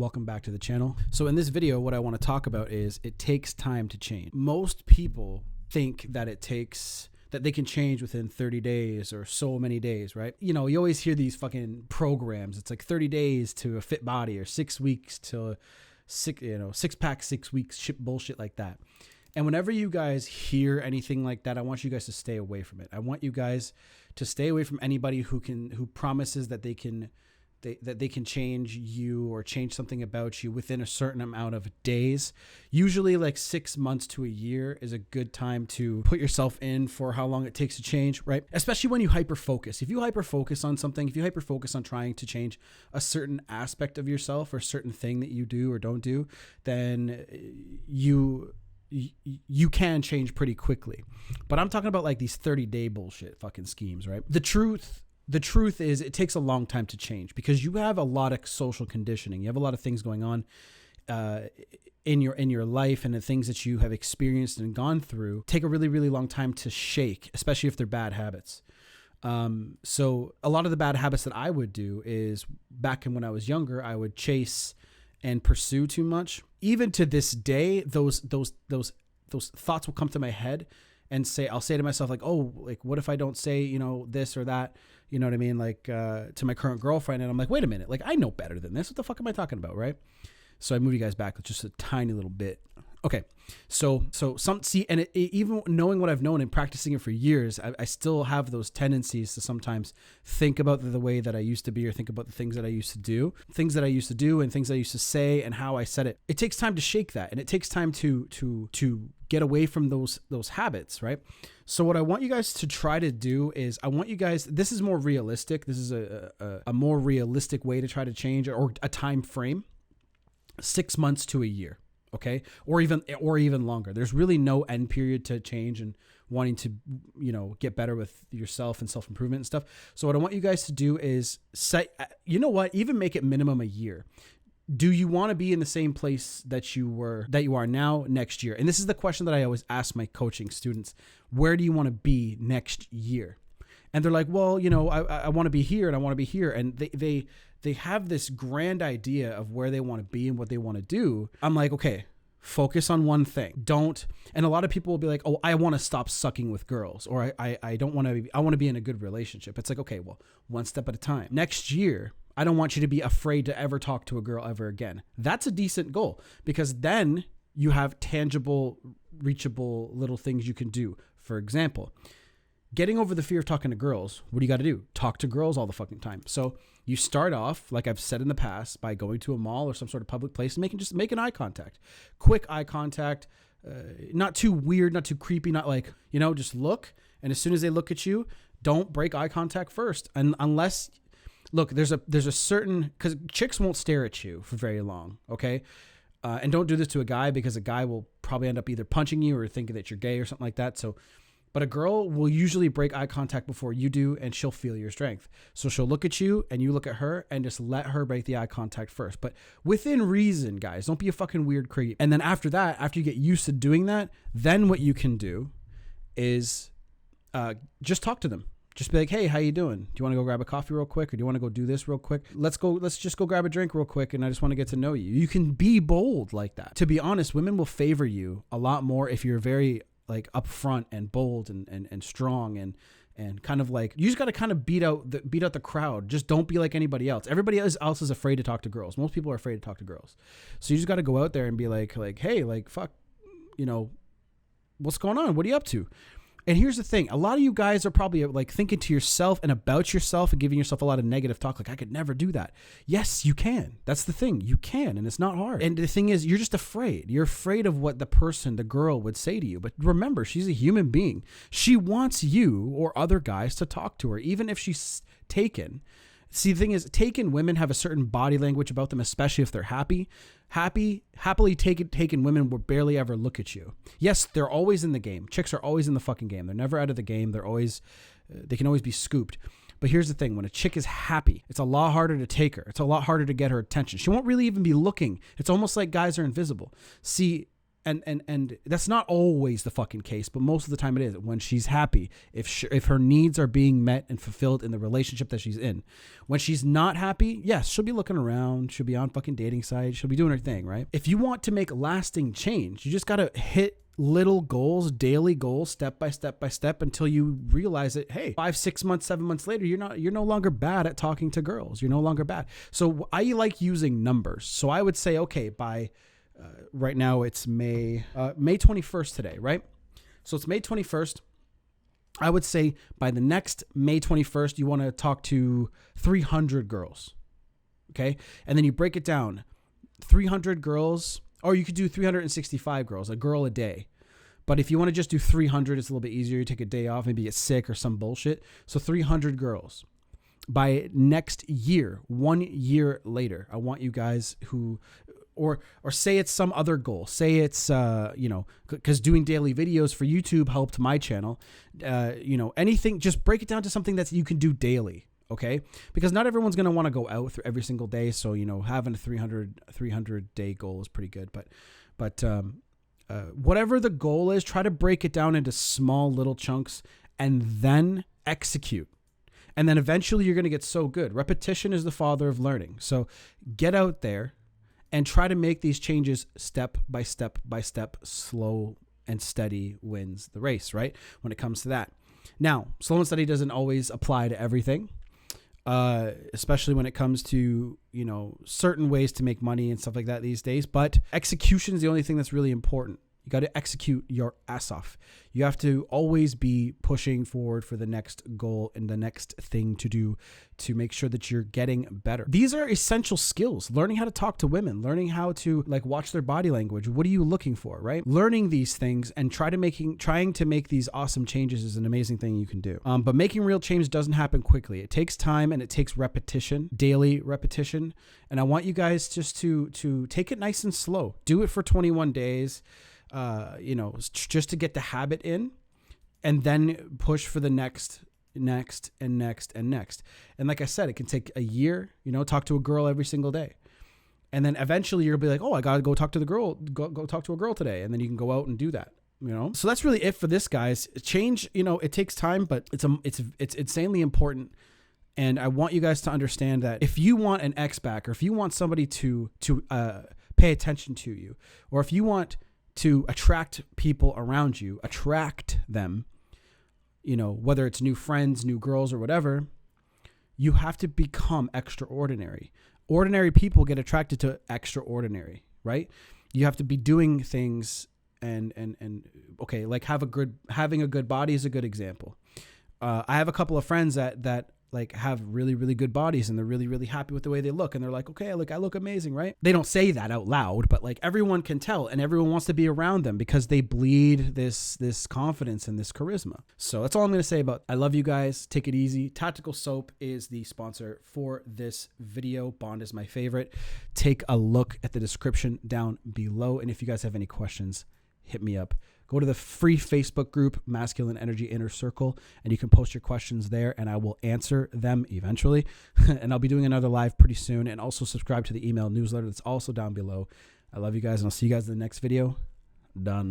welcome back to the channel. So in this video, what I want to talk about is it takes time to change. Most people think that they can change within 30 days or so many days, right? You know, you always hear these fucking programs. It's like 30 days to a fit body or 6 weeks to six pack, 6 weeks, shit bullshit like that. And whenever you guys hear anything like that, I want you guys to stay away from it. I want you guys to stay away from anybody who promises that they can change you or change something about you within a certain amount of days. Usually like 6 months to a year is a good time to put yourself in for how long it takes to change, right? Especially when you hyper-focus. If you hyper-focus on something, if you hyper-focus on trying to change a certain aspect of yourself or a certain thing that you do or don't do, then you can change pretty quickly. But I'm talking about like these 30-day bullshit fucking schemes, right? The truth is it takes a long time to change because you have a lot of social conditioning. You have a lot of things going on in your life, and the things that you have experienced and gone through take a really, really long time to shake, especially if they're bad habits. So a lot of the bad habits that I would do is back when I was younger, I would chase and pursue too much. Even to this day, those thoughts will come to my head and I'll say to myself like, oh, like what if I don't say, you know, this or that, you know what I mean? Like, to my current girlfriend. And I'm like, wait a minute, like I know better than this. What the fuck am I talking about? Right. So I move you guys back with just a tiny little bit. Okay. Even knowing what I've known and practicing it for years, I still have those tendencies to sometimes think about the way that I used to be, or think about the things that I used to do and things that I used to say and how I said it. It takes time to shake that. And it takes time to get away from those habits. Right. So what I want you guys to try to do is this is more realistic. This is a more realistic way to try to change, or a time frame, 6 months to a year. Okay. Or even longer. There's really no end period to change and wanting to, you know, get better with yourself and self-improvement and stuff. So what I want you guys to do is even make it minimum a year. Do you want to be in the same place that you are now next year? And this is the question that I always ask my coaching students. Where do you want to be next year? And they're like, well, you know, I want to be here and I want to be here. And they have this grand idea of where they want to be and what they want to do. I'm like, okay, focus on one thing. And a lot of people will be like, oh, I want to stop sucking with girls, or I don't want to, I want to be in a good relationship. It's like, okay, well, one step at a time. Next year, I don't want you to be afraid to ever talk to a girl ever again. That's a decent goal, because then you have tangible, reachable little things you can do. For example, getting over the fear of talking to girls. What do you got to do? Talk to girls all the fucking time. So you start off, like I've said in the past, by going to a mall or some sort of public place and making eye contact, quick eye contact, not too weird, not too creepy, not like, you know, just look. And as soon as they look at you, don't break eye contact first. And unless, look, there's a certain, because chicks won't stare at you for very long. Okay. And don't do this to a guy, because a guy will probably end up either punching you or thinking that you're gay or something like that. But a girl will usually break eye contact before you do, and she'll feel your strength. So she'll look at you and you look at her, and just let her break the eye contact first. But within reason, guys. Don't be a fucking weird creep. And then after that, after you get used to doing that, then what you can do is just talk to them. Just be like, hey, how you doing? Do you want to go grab a coffee real quick? Or do you want to go do this real quick? Let's just go grab a drink real quick. And I just want to get to know you. You can be bold like that. To be honest, women will favor you a lot more if you're very like upfront and bold and strong and kind of like, you just got to kind of beat out the crowd. Just don't be like anybody else. Everybody else is afraid to talk to girls. Most people are afraid to talk to girls. So you just got to go out there and be like, hey, like, fuck, you know, what's going on? What are you up to? And here's the thing. A lot of you guys are probably like thinking to yourself and about yourself and giving yourself a lot of negative talk. Like, I could never do that. Yes, you can. That's the thing. You can, and it's not hard. And the thing is, you're just afraid. You're afraid of what the girl would say to you. But remember, she's a human being. She wants you or other guys to talk to her, even if she's taken. See, the thing is, taken women have a certain body language about them, especially if they're happy. Happily taken women will barely ever look at you. Yes, they're always in the game. Chicks are always in the fucking game. They're never out of the game. They can always be scooped. But here's the thing. When a chick is happy, it's a lot harder to take her. It's a lot harder to get her attention. She won't really even be looking. It's almost like guys are invisible. See, And that's not always the fucking case, but most of the time it is. When she's happy, if her needs are being met and fulfilled in the relationship that she's in. When she's not happy, yes, she'll be looking around, she'll be on fucking dating sites, she'll be doing her thing, right? If you want to make lasting change, you just got to hit little goals, daily goals, step by step until you realize that, hey, 5, 6 months, 7 months later, you're no longer bad at talking to girls. You're no longer bad. So I like using numbers. So I would say, okay, by right now it's May 21st today, right? So it's May 21st. I would say by the next May 21st, you want to talk to 300 girls. Okay. And then you break it down, 300 girls, or you could do 365 girls, a girl a day. But if you want to just do 300, it's a little bit easier. You take a day off, maybe get sick or some bullshit. So 300 girls. By next year, 1 year later, I want you guys who, or say it's some other goal. Say it's, because doing daily videos for YouTube helped my channel. Anything, just break it down to something that you can do daily. Okay. Because not everyone's going to want to go out every single day. So, having a 300 day goal is pretty good, but whatever the goal is, try to break it down into small little chunks and then execute. And then eventually you're going to get so good. Repetition is the father of learning. So get out there and try to make these changes step by step by step. Slow and steady wins the race, right? When it comes to that. Now, slow and steady doesn't always apply to everything, especially when it comes to, certain ways to make money and stuff like that these days. But execution is the only thing that's really important. You got to execute your ass off. You have to always be pushing forward for the next goal and the next thing to do to make sure that you're getting better. These are essential skills. Learning how to talk to women, learning how to watch their body language. What are you looking for, right? Learning these things and trying to make these awesome changes is an amazing thing you can do. But making real change doesn't happen quickly. It takes time and it takes repetition, daily repetition. And I want you guys just to take it nice and slow. Do it for 21 days. Just to get the habit in, and then push for the next. And like I said, it can take a year, talk to a girl every single day. And then eventually you'll be like, oh, I got to go talk to the girl, go talk to a girl today. And then you can go out and do that, So that's really it for this, guys. Change, it takes time, but it's insanely important. And I want you guys to understand that if you want an ex back, or if you want somebody to pay attention to you, or if you want to attract people around you, attract them, whether it's new friends, new girls, or whatever, you have to become extraordinary. Ordinary people get attracted to extraordinary, right? You have to be doing things and okay, like having a good body is a good example. I have a couple of friends that have really, really good bodies, and they're really, really happy with the way they look. And they're like, okay, I look amazing, right? They don't say that out loud, but everyone can tell, and everyone wants to be around them because they bleed this confidence and this charisma. So that's all I'm going to say about, I love you guys. Take it easy. Tactical Soap is the sponsor for this video. Bond is my favorite. Take a look at the description down below. And if you guys have any questions, hit me up. Go to the free Facebook group, Masculine Energy Inner Circle, and you can post your questions there, and I will answer them eventually. And I'll be doing another live pretty soon. And also subscribe to the email newsletter that's also down below. I love you guys, and I'll see you guys in the next video. Done.